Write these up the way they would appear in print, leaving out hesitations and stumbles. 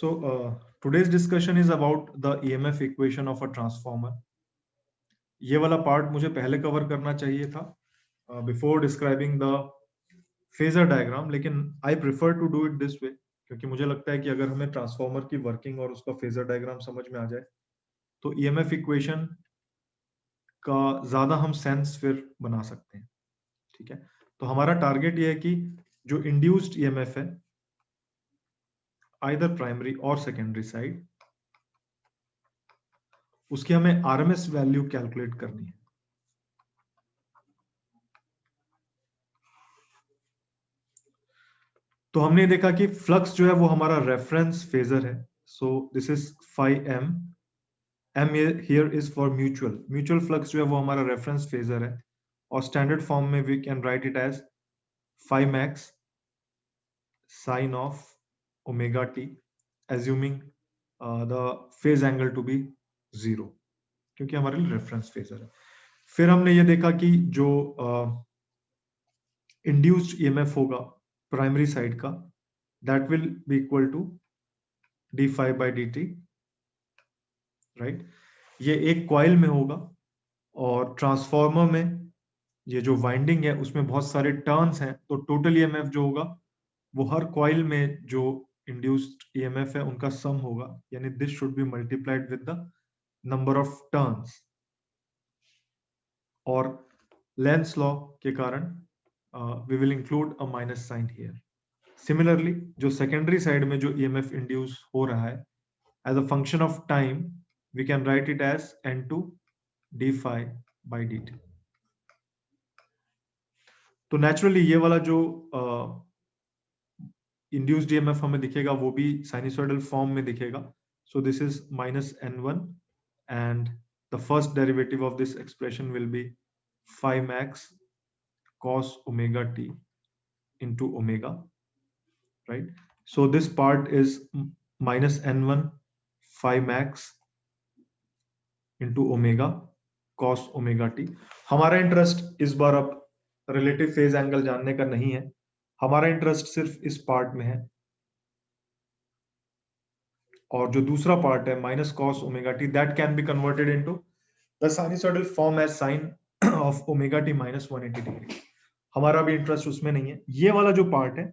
Today's discussion is about the EMF equation of a transformer. ये वाला part मुझे पहले कवर करना चाहिए था before describing the phasor diagram, लेकिन I prefer to do it this way क्योंकि मुझे लगता है कि अगर हमें ट्रांसफॉर्मर की वर्किंग और उसका फेजर डायग्राम समझ में आ जाए तो EMF इक्वेशन का ज्यादा हम सेंस फिर बना सकते हैं। ठीक है, तो हमारा टारगेट ये है कि जो इंड्यूस्ड EMF है आइदर प्राइमरी और सेकेंडरी साइड, उसकी हमें आरएमएस वैल्यू कैलकुलेट करनी है। तो हमने देखा कि फ्लक्स जो है वो हमारा रेफरेंस फेजर है। So this is five M here is for mutual flux जो है वो हमारा रेफरेंस फेजर है, और स्टैंडर्ड फॉर्म में we can write it as five max sine of omega t, assuming the phase angle to be 0 क्योंकि हमारे लिए रेफरेंस फेजर है। फिर हमने ये देखा कि जो इंड्यूस्ड ईएमएफ होगा प्राइमरी साइड का, that will be equal to d∅dt, right. ये एक कॉइल में होगा और ट्रांसफॉर्मर में ये जो वाइंडिंग है उसमें बहुत सारे टर्न्स हैं, तो टोटल ईएमएफ जो होगा वो हर कॉइल में जो इंड्यूस्ड ईएमएफ है उनका सम होगा, यानी this should be multiplied with the number of turns. और लेंस लॉ के कारण we will include a minus sign here. Similarly जो सेकेंडरी साइड में जो ईएमएफ इंड्यूस हो रहा है as a function of time, we can write it as n2 d∅dt। तो नेचुरली ये वाला जो इंड्यूस्ड ईएमएफ हमें दिखेगा वो भी साइनसॉइडल फॉर्म में दिखेगा। सो this is -n1 and the first derivative of this expression will be 5max cos omega t into omega, right? So this part is -n1 5max into omega cos omega t। हमारा interest इस बार अब relative phase angle जानने का नहीं है, हमारा interest सिर्फ इस पार्ट में है। और जो दूसरा पार्ट है minus cos omega t, that can be converted into the sinusoidal form as sine of omega t -180 degree. हमारा भी इंटरेस्ट उसमें नहीं है। ये वाला जो पार्ट है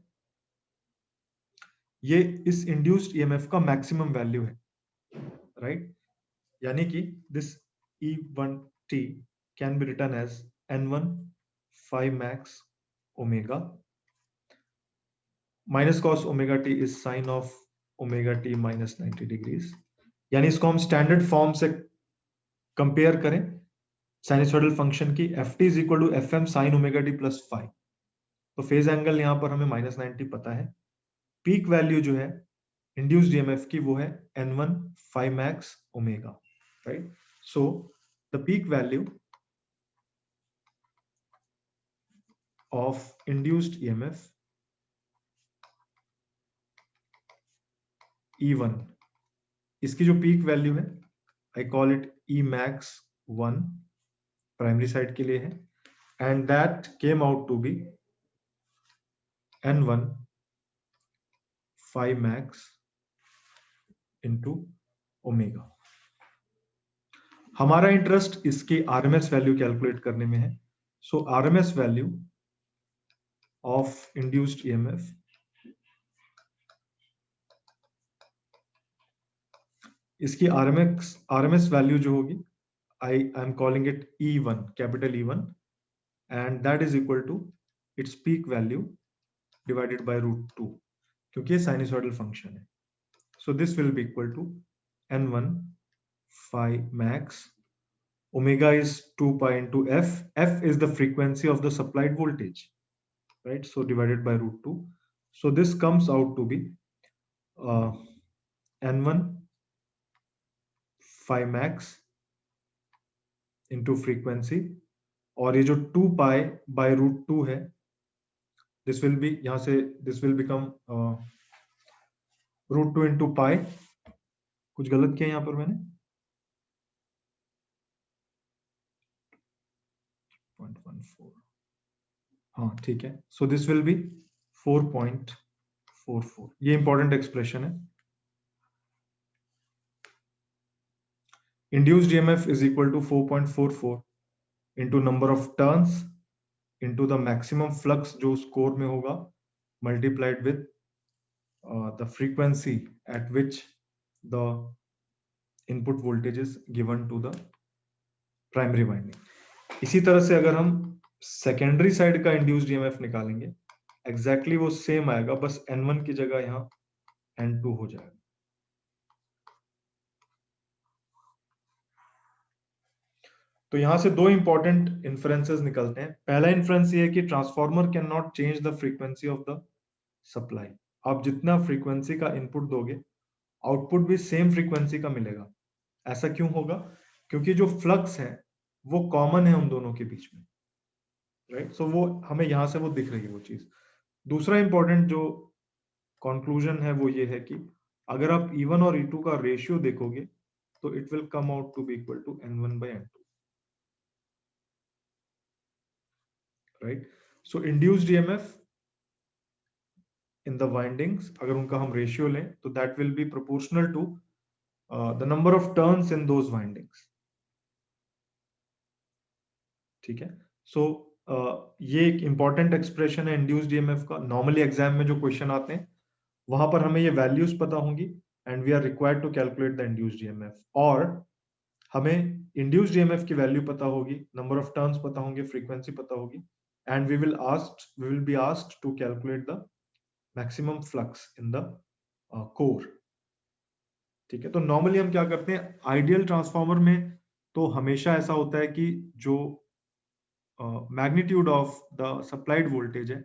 ये इस इंड्यूस्ड ईएमएफ का मैक्सिमम वैल्यू है, राइट। यानी कि this E1t can be written as n1 5max omega minus cos omega t is sin of omega t -90 degrees। यानी इसको हम स्टैंडर्ड फॉर्म से कंपेयर करें साइनसॉइडल फंक्शन की, ft is equal to fm sin omega t plus 5। तो phase angle यहां पर हमें -90 पता है। पीक वैल्यू जो है इंड्यूस्ड ईएमएफ की वो है n1 5max omega, right? So the peak value of induced EMF E1, इसकी जो पीक वैल्यू है I call it Emax 1 primary side के लिए है, and that came out to be n1 5max into omega। हमारा इंटरेस्ट इसकी RMS value calculate करने में है। So RMS value of induced EMF इसकी आरएमएस वैल्यू जो होगी I am calling it E1 capital E1, and that is equal to its peak value divided by √2 क्योंकि ये साइनसॉइडल फंक्शन है। So this will be equal to n1 5max omega is 2 pi into f is the frequency of the supplied voltage, right? So divided by √2, so this comes out to be n1 5max into frequency, और ये जो 2 pi by √2 है, this will be यहां से this will become √2 into pi। कुछ गलत किया यहां पर मैंने, 0.14, हाँ ठीक है। So this will be 4.44। ये इंपॉर्टेंट एक्सप्रेशन है। induced EMF is equal to 4.44 into number of turns into the maximum flux जो उस core में होगा multiplied with the frequency at which the input voltage is given to the primary winding. इसी तरह से अगर हम सेकेंडरी साइड का इंड्यूस्ड ईएमएफ निकालेंगे एग्जैक्टली वो सेम आएगा, बस N1 की जगह यहाँ N2 हो जाएगा। तो यहां से दो इंपॉर्टेंट इन्फ्रेंसेस निकलते हैं। पहला इन्फ्रेंस ये है कि transformer can not change the frequency of the supply. आप जितना फ्रीक्वेंसी का इनपुट दोगे आउटपुट भी सेम फ्रीक्वेंसी का मिलेगा। ऐसा क्यों होगा? क्योंकि जो फ्लक्स है वो कॉमन है उन दोनों के बीच में, राइट? सो वो हमें यहां से वो दिख रही है वो चीज। दूसरा इंपॉर्टेंट जो कंक्लूजन है वो ये है कि अगर आप E1 और E2 का रेशियो देखोगे तो it will come out to be equal to N1 by N2, right? So induced EMF in the windings अगर उनका हम रेशियो लें तो that will be proportional to the number of turns in those windings. ठीक है, so ये एक important expression है इंड्यूस्ड ईएमएफ का। नॉर्मली एग्जाम में जो क्वेश्चन आते हैं वहां पर हमें ये वैल्यूज पता होंगी and we are required to calculate the induced EMF, और हमें इंड्यूस्ड ईएमएफ की वैल्यू पता होगी, नंबर ऑफ टर्न्स पता होंगे, फ्रीक्वेंसी पता होगी, and we will be asked to calculate the maximum flux in the core. ठीक है, तो नॉर्मली हम क्या करते हैं आइडियल ट्रांसफार्मर में, तो हमेशा ऐसा होता है कि जो magnitude of the supplied voltage है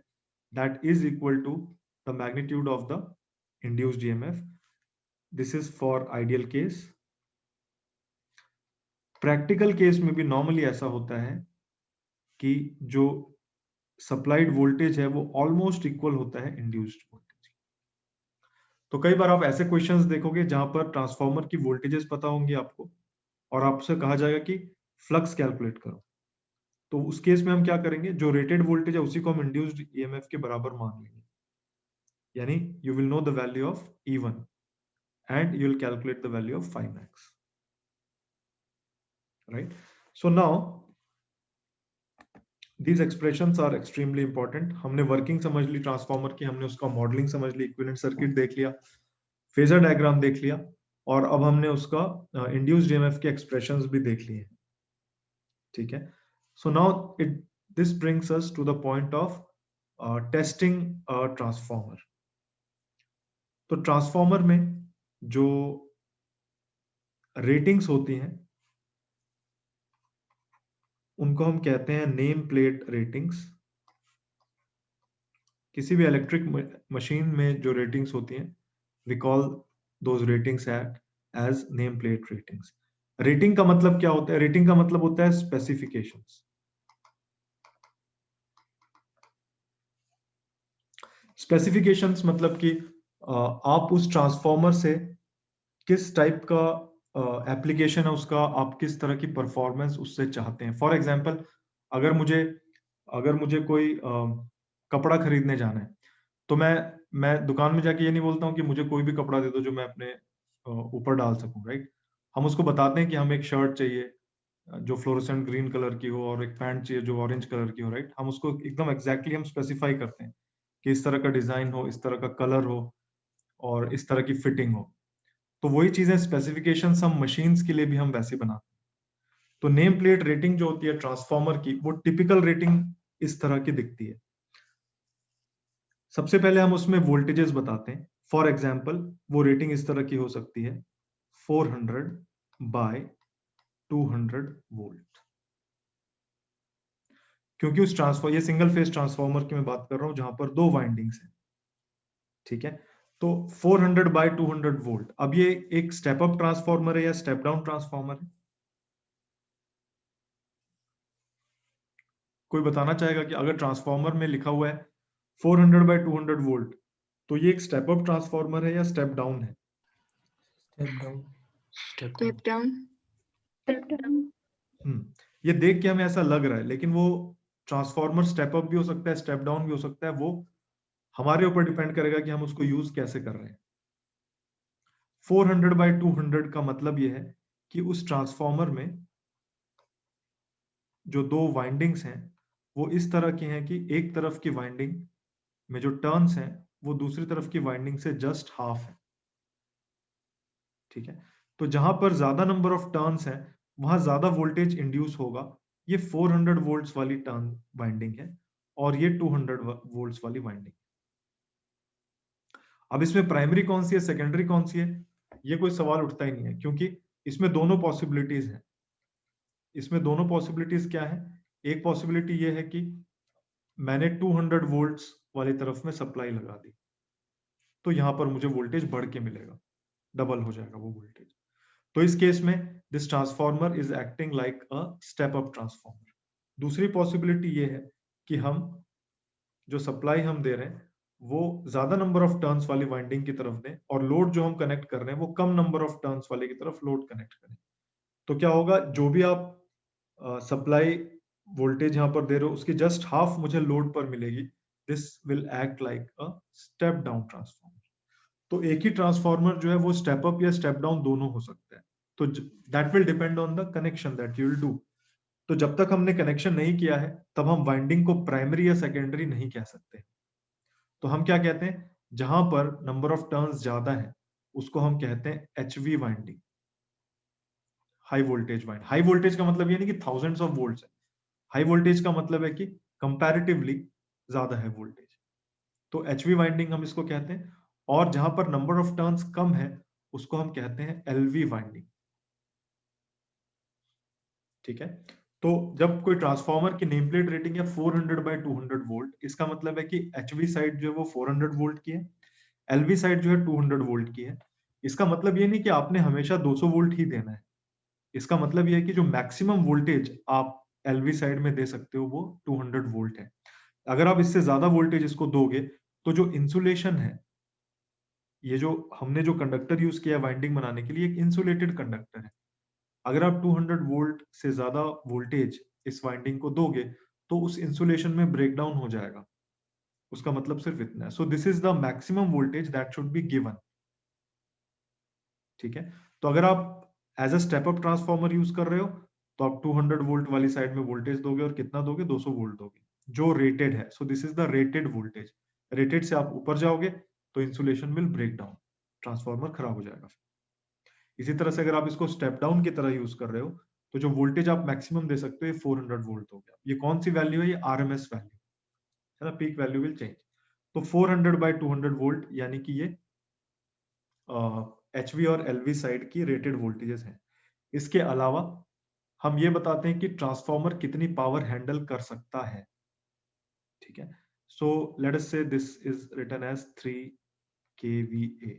that is equal to the magnitude of the induced EMF. This is for ideal case. Practical case में भी नॉर्मली ऐसा होता है कि जो सप्लाइड वोल्टेज है वो ऑलमोस्ट इक्वल होता है इंड्यूस्ड वोल्टेज। तो कई बार आप ऐसे क्वेश्चंस देखोगे जहां पर ट्रांसफार्मर की वोल्टेजेस पता होंगी आपको और आपसे कहा जाएगा कि फ्लक्स कैलकुलेट करो। तो उस केस में हम क्या करेंगे, जो रेटेड वोल्टेज है उसी को हम इंड्यूस्ड ईएमएफ के बराबर मान लेंगे, यानी you will know the value of E1 and you will calculate the value of 5max, right? So now these expressions are extremely important. हमने वर्किंग समझ ली ट्रांसफार्मर की, हमने उसका मॉडलिंग समझ ली, इक्विवेलेंट सर्किट देख लिया, फेजर डायग्राम देख लिया, और अब हमने उसका इंड्यूस्ड ईएमएफ के एक्सप्रेशंस भी देख लिए। ठीक है, so now this brings us to the point of testing a transformer. तो ट्रांसफार्मर में जो रेटिंग्स होती हैं उनको हम कहते हैं नेम प्लेट रेटिंग्स। किसी भी इलेक्ट्रिक मशीन में जो रेटिंग्स होती हैं we call those ratings as name plate ratings. Rating का मतलब क्या होता है? रेटिंग का मतलब होता है स्पेसिफिकेशंस। स्पेसिफिकेशंस मतलब कि आप उस ट्रांसफार्मर से किस टाइप का एप्लीकेशन है उसका, आप किस तरह की परफॉर्मेंस उससे चाहते हैं। फॉर एग्जांपल अगर मुझे कोई कपड़ा खरीदने जाना है तो मैं दुकान में जाके ये नहीं बोलता हूँ कि मुझे कोई भी कपड़ा दे दो जो मैं अपने ऊपर डाल सकूं, राइट? हम उसको बताते हैं कि हमें एक शर्ट चाहिए जो फ्लोरोसेंट ग्रीन कलर की हो और एक पैंट चाहिए जो ऑरेंज कलर की हो, राइट? हम उसको एकदम एग्जैक्टली हम स्पेसिफाई करते हैं कि इस तरह का डिजाइन हो, इस तरह का कलर हो और इस तरह की फिटिंग हो। तो वही चीजें स्पेसिफिकेशंस हम मशीन्स के लिए भी हम वैसे बनाते हैं। तो नेम प्लेट रेटिंग जो होती है ट्रांसफार्मर की, वो टिपिकल रेटिंग इस तरह की दिखती है। सबसे पहले हम उसमें वोल्टेजेस बताते हैं। फॉर एग्जांपल वो रेटिंग इस तरह की हो सकती है 400 बाय 200 वोल्ट। क्योंकि उस ये सिंगल फेज ट्रांसफार्मर की मैं बात कर रहा हूं जहां पर दो वाइंडिंग्स हैं। ठीक है, तो 400 बाय 200 वोल्ट। अब ये एक स्टेप अप ट्रांसफार्मर है या स्टेप डाउन ट्रांसफार्मर है? कोई बताना चाहेगा कि अगर ट्रांसफार्मर में लिखा हुआ है 400 बाय 200 वोल्ट तो ये एक स्टेप अप ट्रांसफार्मर है या स्टेप डाउन है? Step down. Step down. ये देख के हमें ऐसा लग रहा है, लेकिन वो ट्रांसफार्मर स्टेप अप भी हो सकता है, स्टेप डाउन भी हो सकता है। वो हमारे ऊपर डिपेंड करेगा कि हम उसको यूज कैसे कर रहे हैं। 400 बाय 200 का मतलब ये है कि उस ट्रांसफॉर्मर में जो दो वाइंडिंग्स हैं वो इस तरह की हैं कि एक तरफ की वाइंडिंग में जो टर्न्स हैं वो दूसरी तरफ की वाइंडिंग से जस्ट हाफ है। ठीक है, तो जहां पर ज्यादा नंबर ऑफ टर्न्स हैं वहां ज्यादा वोल्टेज इंड्यूस होगा। ये 400 वोल्ट्स वाली टर्न वाइंडिंग है और ये 200 वोल्ट्स वाली वाइंडिंग। अब इसमें प्राइमरी कौन सी है, सेकेंडरी कौन सी है, ये कोई सवाल उठता ही नहीं है, क्योंकि इसमें दोनों पॉसिबिलिटीज हैं। इसमें दोनों पॉसिबिलिटीज क्या है, एक पॉसिबिलिटी ये है कि मैंने 200 वोल्ट्स वाली तरफ में सप्लाई लगा दी, तो यहां पर मुझे वोल्टेज बढ़ के मिलेगा, डबल हो जाएगा वो वोल्टेज। तो इस केस में this transformer is acting like a step up transformer. दूसरी पॉसिबिलिटी ये है कि हम जो सप्लाई हम दे रहे हैं वो ज्यादा नंबर ऑफ टर्न्स वाली वाइंडिंग की तरफ दें और लोड जो हम कनेक्ट कर रहे हैं वो कम नंबर ऑफ टर्न्स वाले की तरफ लोड कनेक्ट करें। तो क्या होगा, जो भी आप सप्लाई वोल्टेज यहां पर दे रहे हो उसकी जस्ट हाफ मुझे लोड पर मिलेगी। This will act like a step down transformer. तो एक ही ट्रांसफॉर्मर जो है वो स्टेप अप या स्टेप डाउन दोनों हो सकता है। तो that will depend on the connection that you will do. तो जब तक हमने कनेक्शन नहीं किया है तब हम वाइंडिंग को प्राइमरी या सेकेंडरी नहीं कह सकते। तो हम क्या कहते हैं, जहां पर नंबर ऑफ टर्न्स ज्यादा है उसको हम कहते हैं HV winding, high voltage wind. High voltage का मतलब ये नहीं कि थाउजेंड्स ऑफ वोल्ट्स है, हाई वोल्टेज का मतलब है कि कंपैरेटिवली ज्यादा है वोल्टेज, तो एचवी वाइंडिंग हम इसको कहते हैं। और जहां पर नंबर ऑफ टर्न्स कम है उसको हम कहते हैं एलवी वाइंडिंग। ठीक है, तो जब कोई ट्रांसफॉर्मर की नेम प्लेट रेटिंग है 400 बाय 200 वोल्ट, इसका मतलब है कि एचवी साइड जो है वो 400 वोल्ट की है, एलवी साइड जो है 200 वोल्ट की है। इसका मतलब ये नहीं कि आपने हमेशा 200 वोल्ट ही देना है। इसका मतलब ये है कि जो मैक्सिमम वोल्टेज आप एलवी साइड में दे सकते हो वो 200 वोल्ट है। अगर आप इससे ज्यादा वोल्टेज इसको दोगे तो जो इंसुलेशन है, ये जो हमने जो कंडक्टर यूज किया वाइंडिंग बनाने के लिए एक इंसुलेटेड कंडक्टर है, अगर आप 200 वोल्ट से ज्यादा वोल्टेज इस वाइंडिंग को दोगे तो उस इंसुलेशन में ब्रेकडाउन हो जाएगा। उसका मतलब सिर्फ इतना है। So this is the maximum voltage that should be given. ठीक है, तो अगर आप as a step up transformer use कर रहे हो तो आप 200 वोल्ट वाली साइड में वोल्टेज दोगे और कितना दोगे, 200 वोल्ट दोगे जो रेटेड है। So this is the rated voltage. Rated से आप ऊपर जाओगे तो insulation will break down, transformer खराब हो जाएगा। इसी तरह से अगर आप इसको स्टेप डाउन की तरह यूज कर रहे हो तो जो वोल्टेज आप मैक्सिमम दे सकते हो ये 400 वोल्ट हो गया। ये कौन सी वैल्यू है, ये आरएमएस वैल्यू है ना, पीक वैल्यू विल चेंज। तो 400 बाय 200 वोल्ट यानी कि ये एचवी और एलवी साइड की रेटेड वोल्टेजेस हैं। इसके अलावा हम ये बताते हैं कि ट्रांसफॉर्मर कितनी पावर हैंडल कर सकता है। ठीक है, सो let us say this is written as 3 kVA,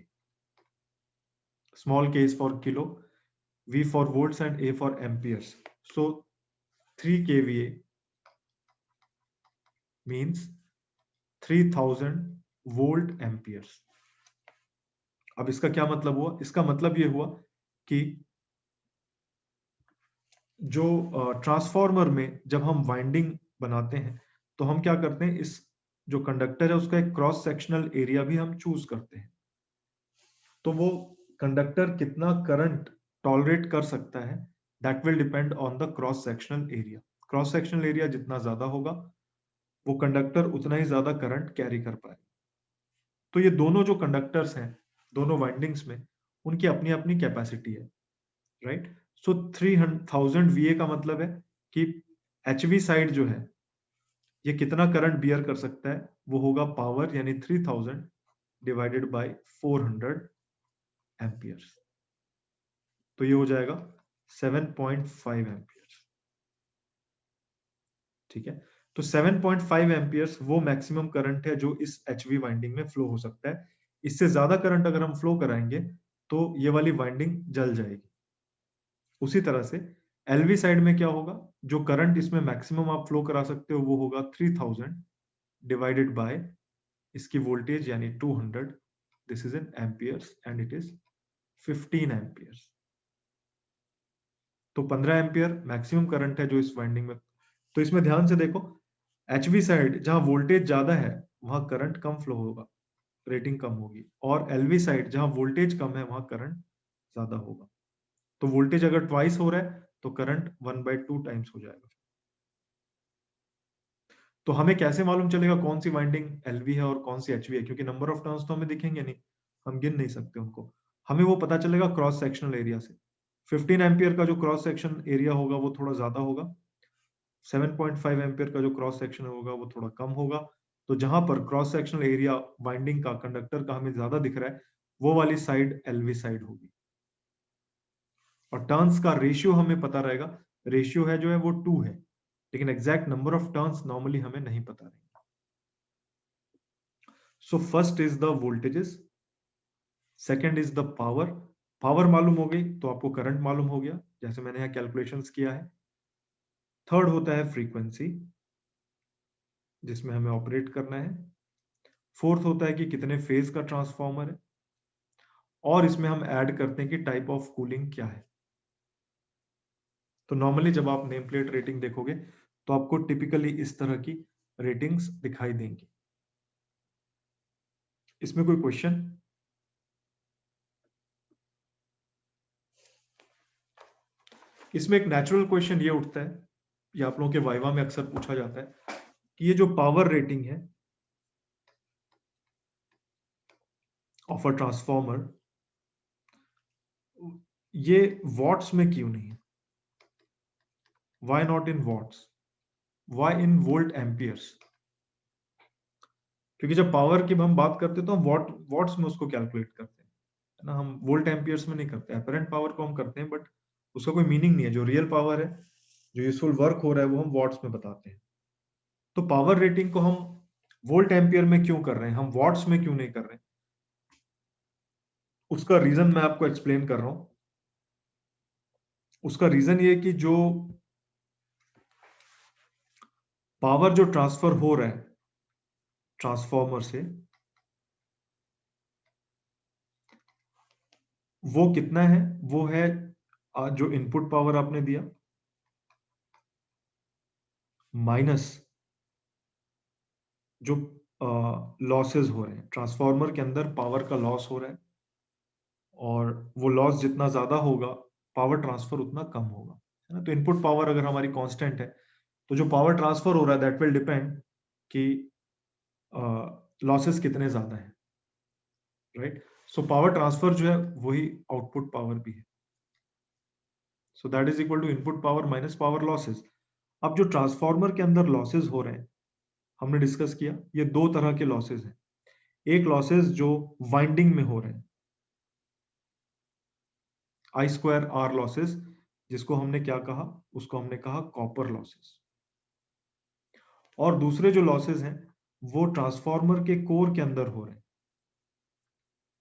small k is for kilo, V for volts and A for amperes. So 3 kVA means 3000 volt amperes. अब इसका क्या मतलब हुआ, इसका मतलब ये हुआ कि जो ट्रांसफॉर्मर में जब हम वाइंडिंग बनाते हैं तो हम क्या करते हैं, इस जो कंडक्टर है उसका एक क्रॉस सेक्शनल एरिया भी हम चूज करते हैं। तो वो कंडक्टर कितना करंट टॉलरेट कर सकता है that will depend on the cross sectional area. Cross sectional area जितना ज्यादा होगा वो कंडक्टर उतना ही ज्यादा करंट कैरी कर पाएगा। तो ये दोनों जो कंडक्टर्स हैं दोनों वाइंडिंग्स में उनकी अपनी अपनी कैपेसिटी है, राइट। सो 3000 VA का मतलब है कि एचवी साइड जो है ये कितना करंट बियर कर सकता है, वो होगा पावर यानी 3000 डिवाइडेड बाय 400 एम्पियर्स। तो ये हो जाएगा 7.5 एम्पियर्स। ठीक है, तो 7.5 एम्पियर्स वो मैक्सिमम करंट है जो इस एचवी वाइंडिंग में फ्लो हो सकता है। इससे ज्यादा करंट अगर हम फ्लो कराएंगे तो ये वाली वाइंडिंग जल जाएगी। उसी तरह से एलवी साइड में क्या होगा, जो करंट इसमें मैक्सिमम आप फ्लो करा सकते हो वो होगा 3000 डिवाइडेड बाय इसकी वोल्टेज यानी 200, this is in amperes and it is 15 amperes. तो 15 एम्पियर मैक्सिमम करंट है जो इस वाइंडिंग में। तो इसमें ध्यान से देखो, एचवी साइड जहां वोल्टेज ज्यादा है वहां करंट कम फ्लो होगा, रेटिंग कम होगी, और एलवी साइड जहां वोल्टेज कम है वहां करंट ज्यादा होगा। तो वोल्टेज अगर ट्वाइस हो रहा है तो करंट 1/2 टाइम्स हो जाएगा। तो हमें कैसे मालूम चलेगा कौन सी वाइंडिंग एलवी है और कौन सी एचवी है, क्योंकि नंबर ऑफ टर्न्स तो हमें दिखेंगे नहीं, हम गिन नहीं सकते उनको। हमें वो पता चलेगा क्रॉस सेक्शनल एरिया से। 15 एम्पियर का जो क्रॉस सेक्शन एरिया होगा वो थोड़ा ज्यादा होगा, 7.5 एम्पियर का जो क्रॉस सेक्शन होगा वो थोड़ा कम होगा। तो जहां पर क्रॉस सेक्शनल एरिया वाइंडिंग का, कंडक्टर का हमें ज्यादा दिख रहा है, वो वाली साइड एलवी साइड होगी। और टर्न्स का रेशियो हमें पता रहेगा, रेशियो है जो है वो 2 है, लेकिन exact number of turns normally हमें नहीं पता रहेगा। So first is the voltages, second is the power. Power मालूम हो गई तो आपको करंट मालूम हो गया, जैसे मैंने यहाँ कैलकुलेशंस किया है। थर्ड होता है फ्रीक्वेंसी, जिसमें हमें ऑपरेट करना है। फोर्थ होता है कि कितने फेज का ट्रांसफॉर्मर है, और इसमें हम ऐड करते हैं कि टाइप ऑफ कूलिंग क्या है। तो नॉर्मली जब आप नेम प्लेट रेटिंग देखोगे तो आपको टिपिकली इस तरह की रेटिंग्स दिखाई देंगी। इसमें कोई क्वेश्चन? इसमें एक नेचुरल क्वेश्चन ये उठता है, ये आप लोगों के वाइवा में अक्सर पूछा जाता है, कि ये जो पावर रेटिंग है ऑफ अ ट्रांसफॉर्मर, ये वॉट्स में क्यों नहीं है? Why not in watts? Why in volt amperes? क्योंकि जब पावर की हम बात करते हैं तो हम वॉट्स में उसको कैलकुलेट करते हैं, है ना, हम वोल्ट एम्पियर्स में नहीं करते। अपरेंट पावर को हम करते हैं, बट उसका कोई मीनिंग नहीं है। जो रियल पावर है, जो यूजफुल वर्क हो रहा है, वो हम वॉट्स में बताते हैं। तो पावर रेटिंग को हम वोल्ट एम्पियर में क्यों कर रहे हैं, हम वॉट्स में क्यों नहीं कर रहे हैं? उसका रीजन मैं आपको एक्सप्लेन कर रहा हूं। उसका रीजन ये कि जो पावर जो ट्रांसफर हो रहा है ट्रांसफॉर्मर से, वो कितना है? वो है जो इनपुट पावर आपने दिया माइनस जो लॉसेस हो रहे हैं। ट्रांसफॉर्मर के अंदर पावर का लॉस हो रहा है, और वो लॉस जितना ज्यादा होगा पावर ट्रांसफर उतना कम होगा, है ना। तो इनपुट पावर अगर हमारी कांस्टेंट है, तो जो पावर ट्रांसफर हो रहा है दैट विल डिपेंड कि लॉसेस कितने ज्यादा हैं, राइट। सो पावर ट्रांसफर जो है वही आउटपुट पावर भी है। So that is equal to input power minus power losses. अब जो ट्रांसफॉर्मर के अंदर लॉसेस हो रहे हैं, हमने डिस्कस किया ये दो तरह के लॉसेस हैं। एक लॉसेस जो वाइंडिंग में हो रहे हैं, आई स्क्वायर आर लॉसेस, जिसको हमने क्या कहा, उसको हमने कहा कॉपर लॉसेस। और दूसरे जो लॉसेस हैं वो ट्रांसफॉर्मर के कोर के अंदर हो रहे हैं,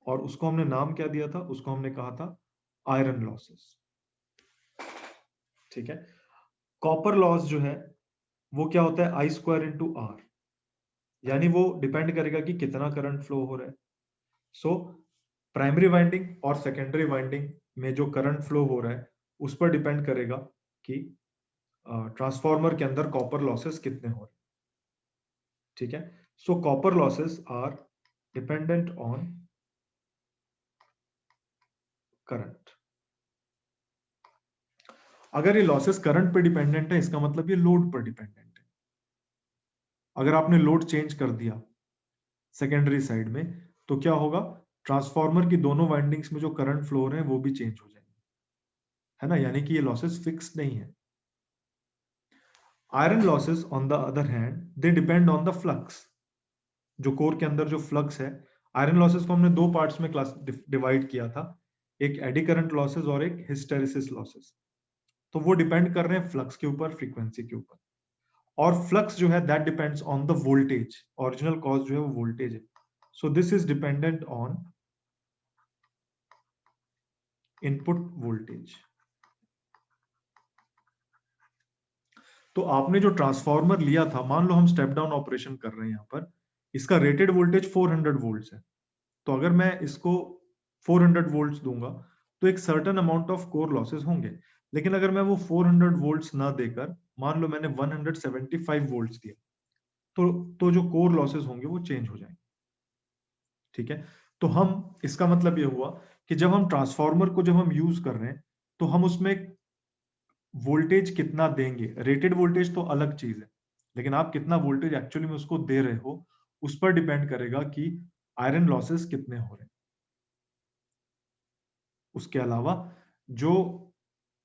और उसको हमने नाम क्या दिया था, उसको हमने कहा था आयरन लॉसेस। ठीक है। कॉपर लॉस जो है वो क्या होता है, आई स्क्वायर इंटू आर, यानी वो डिपेंड करेगा कि कितना करंट फ्लो हो रहा है। सो प्राइमरी वाइंडिंग और सेकेंडरी वाइंडिंग में जो करंट फ्लो हो रहा है उस पर डिपेंड करेगा कि ट्रांसफॉर्मर के अंदर कॉपर लॉसेस कितने हो रहे हैं। ठीक है। So copper losses are dependent on current. अगर ये लॉसेस करंट पे डिपेंडेंट है, इसका मतलब ये लोड पर डिपेंडेंट है। अगर आपने लोड चेंज कर दिया सेकेंडरी साइड में, तो क्या होगा, ट्रांसफॉर्मर की दोनों वाइंडिंग्स में जो करंट फ्लो हो रहे हैं वो भी चेंज हो जाएंगे, है ना। यानी कि ये लॉसेस फिक्स नहीं है। Iron losses on the other hand they depend on the flux. जो कोर के अंदर जो फ्लक्स है, आयरन लॉसेस को हमने दो पार्ट्स में क्लास डिवाइड किया था, एक एडी करंट लॉसेस और एक हिस्टेरिसिस लॉसेस। तो वो डिपेंड कर रहे हैं फ्लक्स के ऊपर, फ्रीक्वेंसी के ऊपर। और फ्लक्स जो है that depends on the voltage, original cause जो है वो वोल्टेज है। So this is dependent on input voltage. तो आपने जो ट्रांसफॉर्मर लिया था, मान लो हम स्टेप डाउन ऑपरेशन कर रहे हैं यहाँ पर, इसका रेटेड वोल्टेज 400 वोल्ट्स है। तो अगर मैं इसको 400 वोल्ट्स दूंगा तो एक certain amount of core losses होंगे। लेकिन अगर मैं वो 400 वोल्ट्स ना देकर मान लो मैंने 175 वोल्ट्स दिया, तो जो कोर लॉसेस होंगे वो चेंज हो जाएंगे। ठीक है। तो हम, इसका मतलब ये हुआ कि जब हम ट्रांसफॉर्मर को जब हम यूज कर रहे हैं तो हम उसमें वोल्टेज कितना देंगे, रेटेड वोल्टेज तो अलग चीज है, लेकिन आप कितना वोल्टेज एक्चुअली में उसको दे रहे हो उस पर डिपेंड करेगा कि आयरन लॉसेस कितने हो रहे हैं। उसके अलावा जो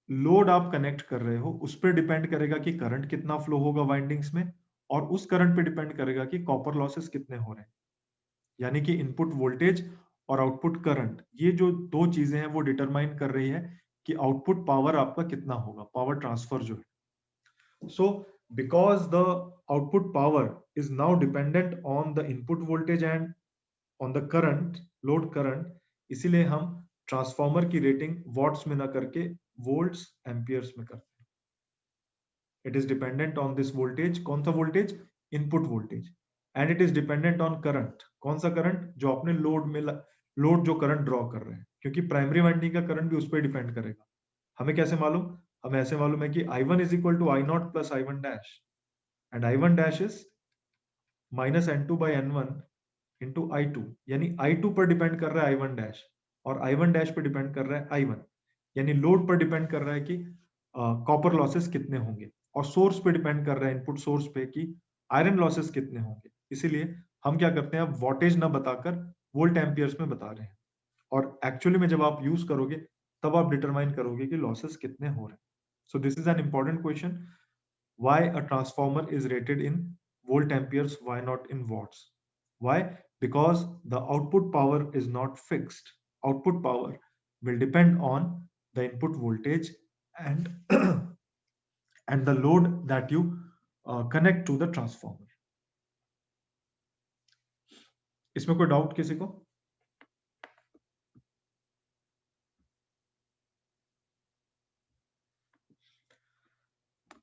लोड आप कनेक्ट कर रहे हो उस पर डिपेंड करेगा कि करंट कितना फ्लो होगा वाइंडिंग्स में, और उस करंट पे डिपेंड करेगा कि कॉपर लॉसेस कितने हो रहे हैं। यानी कि इनपुट वोल्टेज और आउटपुट करंट, ये जो दो चीजें हैं वो डिटरमाइन कर रही है कि आउटपुट पावर आपका कितना होगा, पावर ट्रांसफर जो है। So because the output power is now dependent on the input voltage and on the current, load current, इसीलिए हम ट्रांसफॉर्मर की रेटिंग वॉट्स में ना करके वोल्ट्स एम्पियर्स में करते हैं। It is dependent on this voltage, कौन सा voltage, input voltage, and it is dependent on current, कौन सा करंट, जो अपने लोड में लोड जो करंट ड्रॉ कर रहे हैं, क्योंकि प्राइमरी वाइंडिंग का करंट भी उस पर डिपेंड करेगा। हमें कैसे मालूम, हमें ऐसे मालूम है कि I1 is equal to I0 plus I1 dash, and I1 dash is minus N2 by N1 into I2, यानी I2 पर डिपेंड कर रहा है I1 डैश, और I1 डैश पर डिपेंड कर रहा है I1, यानी लोड पर डिपेंड कर रहा है कि कॉपर लॉसेस कितने होंगे, और सोर्स पे डिपेंड कर रहा है, इनपुट सोर्स पे, कि आयरन लॉसेस कितने होंगे। इसीलिए हम क्या करते हैं, अब वॉटेज ना बताकर वोल्ट एम्पियर्स में बता रहे हैं, और एक्चुअली में जब आप यूज करोगे तब आप डिटरमाइन करोगे कि लॉसेस कितने हो रहे हैं। So this is an important question, why a transformer is rated in volt amperes, why not in watts? Why? Because the output power is not fixed. Output power will depend on the input voltage and and the load that you connect to the transformer. इसमें कोई doubt किसी को?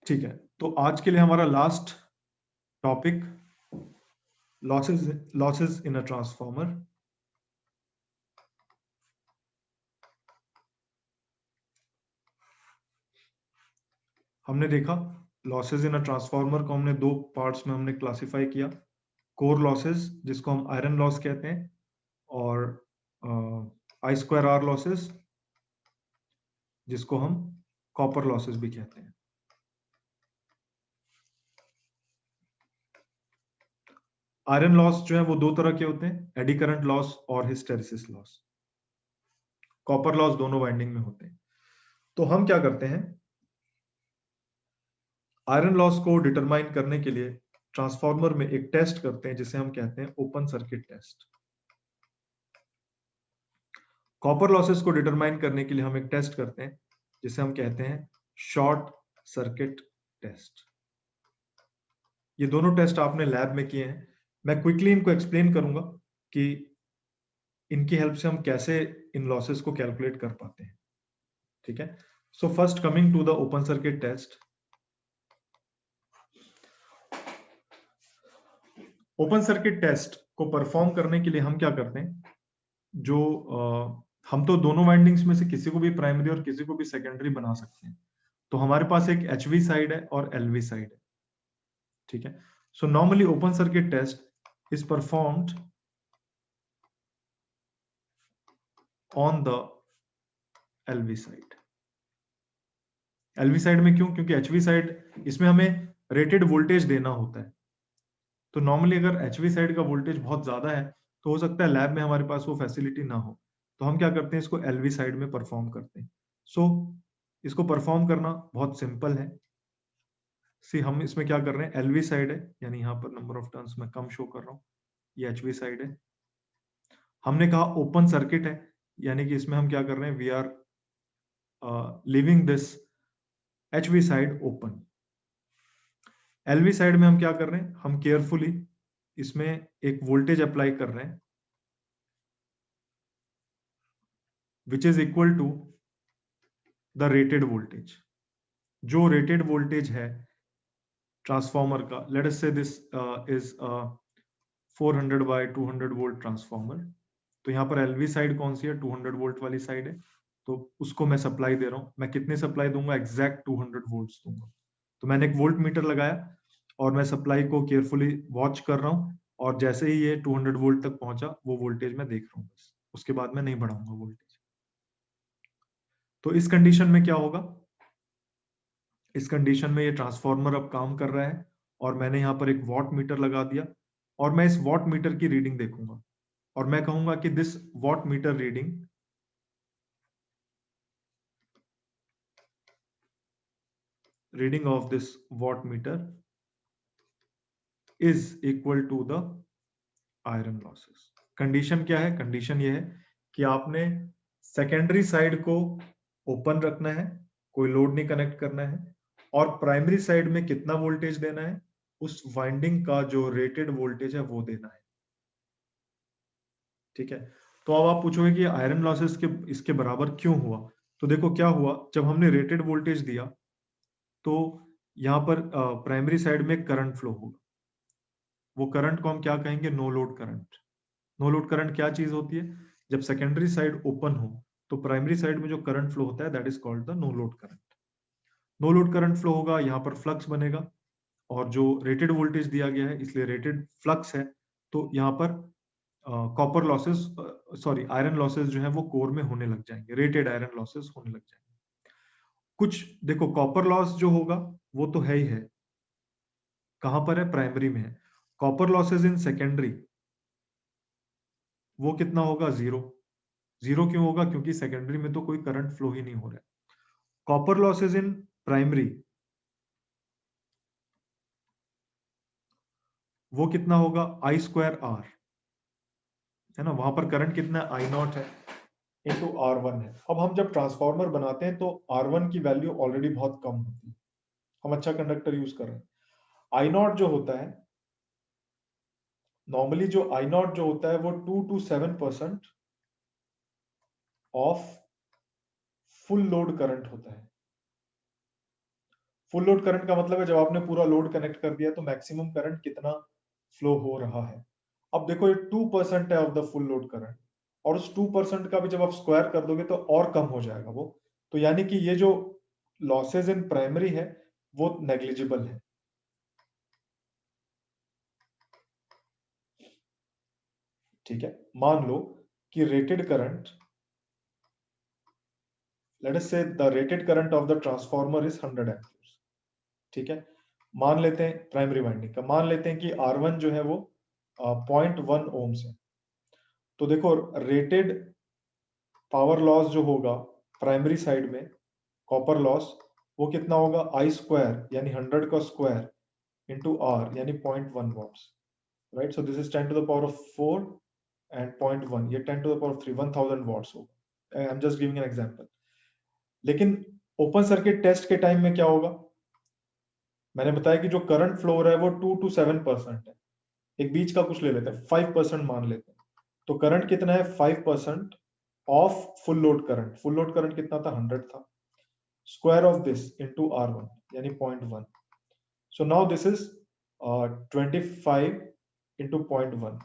ठीक है, तो आज के लिए हमारा last topic losses in a transformer. हमने देखा लॉसेस इन अ ट्रांसफॉर्मर को हमने दो पार्ट्स में हमने क्लासिफाई किया, कोर लॉसेस जिसको हम आयरन लॉस कहते हैं, और I²R लॉसेस जिसको हम कॉपर लॉसेस भी कहते हैं। आयरन लॉस जो है वो दो तरह के होते हैं, एडी करंट लॉस और हिस्टेरिसिस लॉस। कॉपर लॉस दोनों वाइंडिंग में होते हैं। तो हम क्या करते हैं, आयरन लॉस को डिटरमाइन करने के लिए ट्रांसफार्मर में एक टेस्ट करते हैं जिसे हम कहते हैं open circuit test. Copper losses को डिटरमाइन करने के लिए हम एक टेस्ट करते हैं जिसे हम कहते हैं शॉर्ट सर्किट टेस्ट। ये दोनों टेस्ट आपने लैब में किए हैं, मैं क्विकली इनको एक्सप्लेन करूंगा कि इनकी हेल्प से हम कैसे इन लॉसेस को कैलकुलेट कर पाते हैं। ठीक है, so first coming to the open circuit test. Open circuit test को परफॉर्म करने के लिए हम क्या करते हैं, जो हम तो दोनों वाइंडिंग्स में से किसी को भी प्राइमरी और किसी को भी सेकेंडरी बना सकते हैं। तो हमारे पास एक HV साइड है और LV साइड है। ठीक है, so normally open circuit test is performed on the LV side. LV side में क्यों? क्योंकि HV साइड, इसमें हमें रेटेड वोल्टेज देना होता है। तो नॉर्मली अगर HV साइड का वोल्टेज बहुत ज्यादा है तो हो सकता है लैब में हमारे पास वो फैसिलिटी ना हो, तो हम क्या करते हैं, इसको LV साइड में परफॉर्म करते हैं। सो इसको परफॉर्म करना बहुत सिंपल है। सी हम इसमें क्या कर रहे हैं, LV साइड है, यानी यहाँ पर नंबर ऑफ टर्न्स में कम शो कर रहा हूँ, ये HV साइड है। हमने कहा ओपन सर्किट है, यानी कि इसमें हम क्या कर रहे हैं, we are living this HV side open. LV side में हम क्या कर रहे हैं, हम केयरफुली इसमें एक वोल्टेज अप्लाई कर रहे हैं which is equal to the rated voltage. जो रेटेड वोल्टेज है ट्रांसफॉर्मर का, let us say this is 400 by 200 volt transformer. तो यहाँ पर LV साइड कौन सी है, 200 वोल्ट वाली साइड है, तो उसको मैं सप्लाई दे रहा हूँ। मैं कितने सप्लाई दूंगा, एग्जैक्ट 200 वोल्ट्स दूंगा। तो मैंने एक वोल्ट मीटर लगाया और मैं सप्लाई को केयरफुली वॉच कर रहा हूँ, और जैसे ही ये 200 वोल्ट तक पहुंचा वो वोल्टेज मैं देख रहा हूँ, बस उसके बाद मैं नहीं बढ़ाऊंगा वोल्टेज। तो इस कंडीशन में क्या होगा, इस कंडीशन में ये ट्रांसफार्मर अब काम कर रहा है और मैंने यहाँ पर एक वॉट मीटर लगा दिया और मैं इस वॉट मीटर की रीडिंग देखूंगा और मैं कहूंगा कि this watt meter reading of this watt meter is equal to the iron losses. Condition क्या है, कंडीशन ये है कि आपने सेकेंडरी साइड को ओपन रखना है, कोई लोड नहीं कनेक्ट करना है, और प्राइमरी साइड में कितना वोल्टेज देना है, उस वाइंडिंग का जो रेटेड वोल्टेज है वो देना है। ठीक है, तो अब आप पूछोगे कि आयरन लॉसेस के इसके बराबर क्यों हुआ। तो देखो क्या हुआ, जब हमने रेटेड वोल्टेज दिया तो यहाँ पर प्राइमरी साइड में करंट फ्लो होगा, वो करंट को हम क्या कहेंगे, no load current. No load current क्या चीज होती है, जब सेकेंडरी साइड ओपन हो तो प्राइमरी साइड में जो करंट फ्लो होता है that is called the no load current. No load current flow होगा, यहाँ पर फ्लक्स बनेगा और जो रेटेड वोल्टेज दिया गया है इसलिए रेटेड फ्लक्स है, तो यहाँ पर copper losses sorry iron losses जो है वो कोर में होने लग जाएंगे, रेटेड आयरन लॉसेस होने लग जाएंगे। कुछ देखो कॉपर लॉस जो होगा वो तो है ही है, कहां पर है, प्राइमरी में है। कॉपर लॉसेस इन सेकेंडरी वो कितना होगा, जीरो। जीरो क्यों होगा, क्योंकि सेकेंडरी में तो कोई करंट फ्लो ही नहीं हो रहा है। कॉपर लॉसेस इन प्राइमरी वो कितना होगा, आई स्क्वायर आर, है ना, वहां पर करंट कितना है, आई नॉट है इंटू आर वन है। अब हम जब ट्रांसफार्मर बनाते हैं तो आर वन की वैल्यू ऑलरेडी बहुत कम होती है, हम अच्छा कंडक्टर यूज कर रहे हैं। आई नॉट जो होता है, नॉर्मली जो आई नॉट जो होता है वो 2 to 7% of full load current होता है। फुल लोड करंट का मतलब है जब आपने पूरा लोड कनेक्ट कर दिया तो मैक्सिमम करंट कितना फ्लो हो रहा है। अब देखो ये 2% है of the full load current, और उस 2% का भी जब आप स्क्वायर कर दोगे तो और कम हो जाएगा वो। तो यानी कि ये जो लॉसेज इन प्राइमरी है वो नेग्लिजिबल है। ठीक है, मान लो कि रेटेड करंट, लेट अस से the rated current of the transformer is 100 amperes. ठीक है, मान लेते हैं प्राइमरी वाइंडिंग का, मान लेते हैं कि R1 जो है वो 0.1 ओम्स है। तो देखो रेटेड पावर लॉस जो होगा प्राइमरी साइड में, कॉपर लॉस, वो कितना होगा, आई स्क्वायर यानी 100 का स्क्वायर इंटू आर यानी 0.1 watts, right. So this is 10 to the power of 4 and 0.1 ये 10 to the power of 3, 1000 watts होगा। I am just giving an example. लेकिन ओपन सर्किट टेस्ट के टाइम में क्या होगा, मैंने बताया कि जो करंट फ्लो हो रहा है वो 2 to 7% है। एक बीच का कुछ ले लेते हैं, 5% मान लेते हैं। तो करंट कितना है, 5% of full load current. Full load current कितना था, 100 था। Square of this into R1 यानी 0.1। So now this is 25 into 0.1।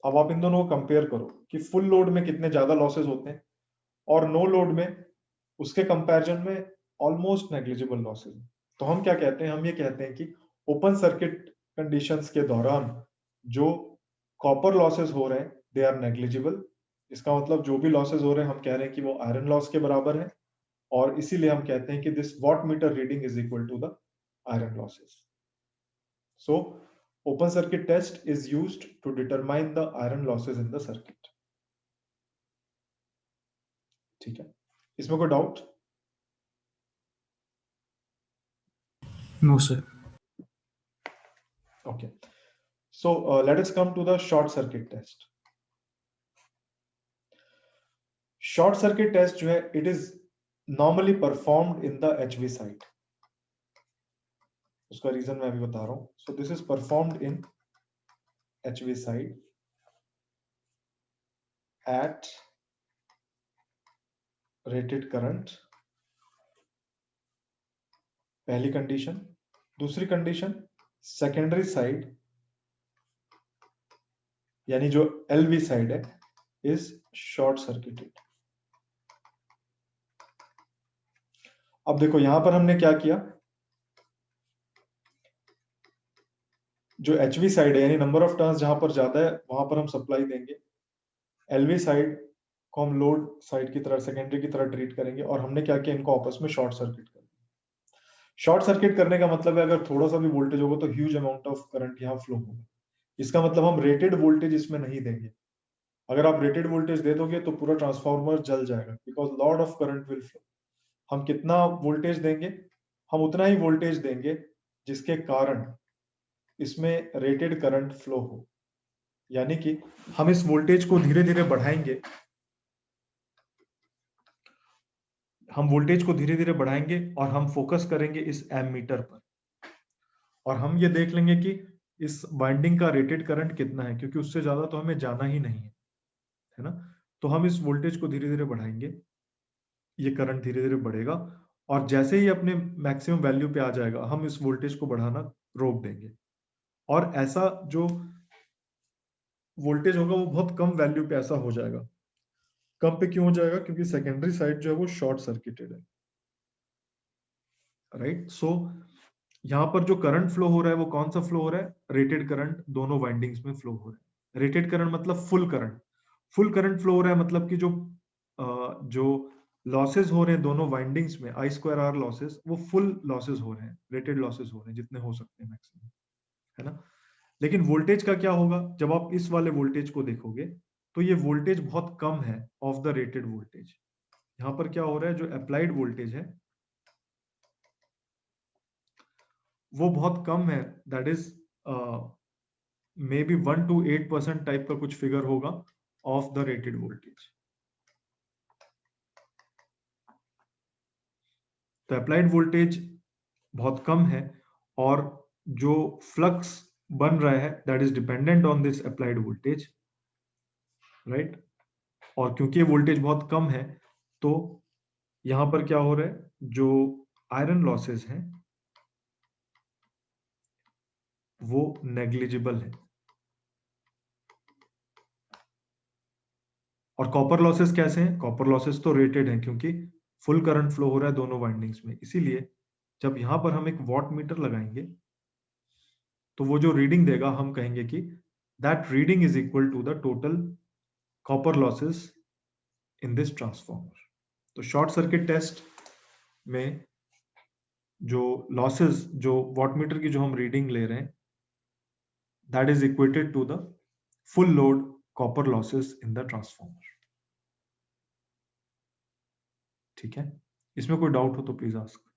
अब आप इन दोनों को कंपेयर करो कि फुल लोड में कितने ज्यादा लॉसेस होते हैं और नो लोड में उसके कंपैरिजन में ऑलमोस्ट नेग्लिजिबल लॉसेस। तो हम क्या कहते हैं, हम ये कहते हैं कि ओपन सर्किट कंडीशंस के दौरान जो कॉपर लॉसेस हो रहे हैं दे आर नेग्लिजिबल। इसका मतलब जो भी लॉसेस हो रहे हैं हम कह रहे हैं कि वो आयरन लॉस के बराबर है, और इसीलिए हम कहते हैं कि this watt meter reading is equal to the iron losses. So open circuit test is used to determine the iron losses in the circuit. ठीक है, इसमें कोई doubt? No, sir. Okay, so let us come to the short circuit test. Short circuit test जो है it is normally performed in the HV side. उसका reason मैं अभी बता रहा हूं। So this is performed in HV side at rated current, पहली condition. दूसरी कंडीशन, सेकेंडरी साइड यानी जो LV साइड है इज शॉर्ट सर्किटेड। अब देखो यहां पर हमने क्या किया, जो HV साइड है यानी नंबर ऑफ टर्न्स जहां पर ज्यादा है वहां पर हम सप्लाई देंगे, LV साइड को हम लोड साइड की तरह, सेकेंडरी की तरह ट्रीट करेंगे, और हमने क्या किया, इनको आपस में शॉर्ट सर्किट कर दिया। शॉर्ट सर्किट करने का मतलब है अगर थोड़ा सा भी वोल्टेज होगा तो ह्यूज अमाउंट ऑफ करंट यहाँ फ्लो होगा। इसका मतलब हम रेटेड वोल्टेज इसमें नहीं देंगे। अगर आप रेटेड वोल्टेज दे दोगे तो पूरा ट्रांसफार्मर जल जाएगा, because lot of current will flow. हम कितना वोल्टेज देंगे, हम उतना ही वोल्टेज देंगे जिसके कारण इसमें रेटेड करंट फ्लो हो। यानी कि हम इस वोल्टेज को धीरे धीरे बढ़ाएंगे, हम वोल्टेज को धीरे धीरे बढ़ाएंगे और हम फोकस करेंगे इस एमीटर पर, और हम ये देख लेंगे कि इस वाइंडिंग का रेटेड करंट कितना है, क्योंकि उससे ज्यादा तो हमें जाना ही नहीं है ना। तो हम इस वोल्टेज को धीरे धीरे बढ़ाएंगे, ये करंट धीरे धीरे बढ़ेगा, और जैसे ही अपने मैक्सिमम वैल्यू पे आ जाएगा हम इस वोल्टेज को बढ़ाना रोक देंगे। और ऐसा जो वोल्टेज होगा वो बहुत कम वैल्यू पे ऐसा हो जाएगा। कम पे क्यों हो जाएगा, क्योंकि सेकेंडरी साइड जो है वो शॉर्ट सर्किटेड है, राइट। सो यहाँ पर जो करंट फ्लो हो रहा है वो कौन सा फ्लो हो रहा है, रेटेड करंट दोनों वाइंडिंग्स में फ्लो हो रहा है। रेटेड करंट मतलब full current, full current flow हो रहा है, मतलब कि जो लॉसेस हो रहे हैं दोनों वाइंडिंग्स में, आई स्क्वायर आर लॉसेस, वो फुल लॉसेस हो रहे हैं, रेटेड लॉसेस हो रहे हैं जितने हो सकते हैं मैक्सिमम, है ना। लेकिन वोल्टेज का क्या होगा, जब आप इस वाले वोल्टेज को देखोगे तो ये वोल्टेज बहुत कम है ऑफ द रेटेड वोल्टेज। यहां पर क्या हो रहा है, जो अप्लाइड वोल्टेज है वो बहुत कम है, that is may be 1 to 8% type का कुछ फिगर होगा ऑफ द रेटेड वोल्टेज। तो अप्लाइड वोल्टेज बहुत कम है, और जो फ्लक्स बन रहा है that is dependent on this applied voltage, right. और क्योंकि ये वोल्टेज बहुत कम है तो यहां पर क्या हो रहा है, जो आयरन लॉसेस हैं वो नेग्लिजिबल है। और कॉपर लॉसेस कैसे हैं, कॉपर लॉसेस तो रेटेड हैं क्योंकि फुल करंट फ्लो हो रहा है दोनों वाइंडिंग्स में। इसीलिए जब यहां पर हम एक वॉट मीटर लगाएंगे तो वो जो रीडिंग देगा हम कहेंगे कि that reading is equal to the total copper losses in this transformer. तो शॉर्ट सर्किट टेस्ट में जो लॉसेस, जो वॉटमीटर की जो हम रीडिंग ले रहे हैं, that is equated to the full load copper losses in the transformer. ठीक है, इसमें कोई डाउट हो तो प्लीज आस्क।